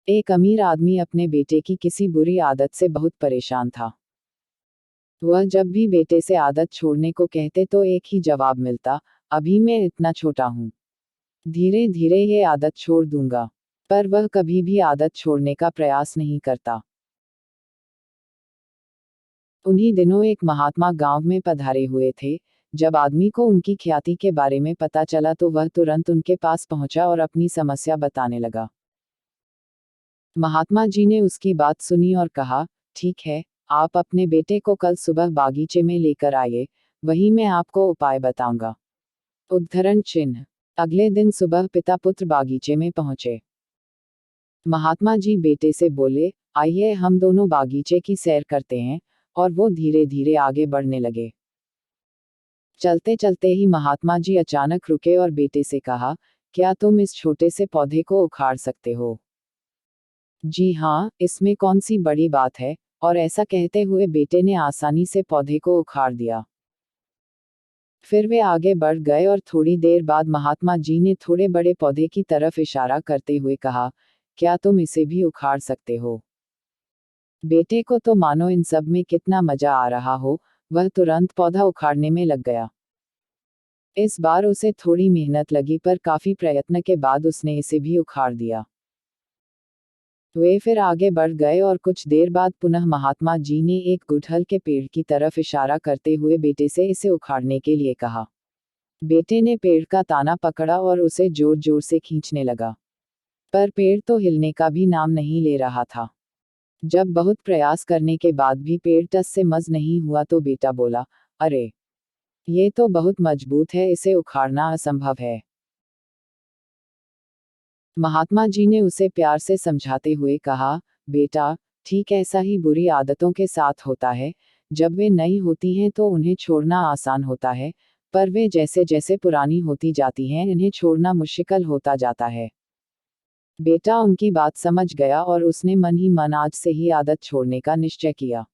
एक अमीर आदमी अपने बेटे की किसी बुरी आदत से बहुत परेशान था। वह जब भी बेटे से आदत छोड़ने को कहते तो एक ही जवाब मिलता, अभी मैं इतना छोटा हूँ, धीरे धीरे ये आदत छोड़ दूंगा। पर वह कभी भी आदत छोड़ने का प्रयास नहीं करता। उन्हीं दिनों एक महात्मा गांव में पधारे हुए थे। जब आदमी को उनकी ख्याति के बारे में पता चला तो वह तुरंत उनके पास पहुंचा और अपनी समस्या बताने लगा। महात्मा जी ने उसकी बात सुनी और कहा, ठीक है, आप अपने बेटे को कल सुबह बागीचे में लेकर आइए, वहीं मैं आपको उपाय बताऊंगा। उद्धरण चिन्ह। अगले दिन सुबह पिता पुत्र बागीचे में पहुंचे। महात्मा जी बेटे से बोले, आइए हम दोनों बागीचे की सैर करते हैं, और वो धीरे धीरे आगे बढ़ने लगे। चलते चलते ही महात्मा जी अचानक रुके और बेटे से कहा, क्या तुम इस छोटे से पौधे को उखाड़ सकते हो? जी हाँ, इसमें कौन सी बड़ी बात है। और ऐसा कहते हुए बेटे ने आसानी से पौधे को उखाड़ दिया। फिर वे आगे बढ़ गए और थोड़ी देर बाद महात्मा जी ने थोड़े बड़े पौधे की तरफ इशारा करते हुए कहा, क्या तुम इसे भी उखाड़ सकते हो? बेटे को तो मानो इन सब में कितना मजा आ रहा हो, वह तुरंत पौधा उखाड़ने में लग गया। इस बार उसे थोड़ी मेहनत लगी पर काफी प्रयत्न के बाद उसने इसे भी उखाड़ दिया। वे फिर आगे बढ़ गए और कुछ देर बाद पुनः महात्मा जी ने एक गुड़हल के पेड़ की तरफ इशारा करते हुए बेटे से इसे उखाड़ने के लिए कहा। बेटे ने पेड़ का ताना पकड़ा और उसे जोर जोर से खींचने लगा। पर पेड़ तो हिलने का भी नाम नहीं ले रहा था। जब बहुत प्रयास करने के बाद भी पेड़ टस से मस नहीं हुआ तो बेटा बोला, अरे, ये तो बहुत मजबूत है, इसे उखाड़ना असंभव है। महात्मा जी ने उसे प्यार से समझाते हुए कहा, बेटा, ठीक ऐसा ही बुरी आदतों के साथ होता है। जब वे नई होती हैं तो उन्हें छोड़ना आसान होता है, पर वे जैसे जैसे पुरानी होती जाती हैं इन्हें छोड़ना मुश्किल होता जाता है। बेटा उनकी बात समझ गया और उसने मन ही मन आज से ही आदत छोड़ने का निश्चय किया।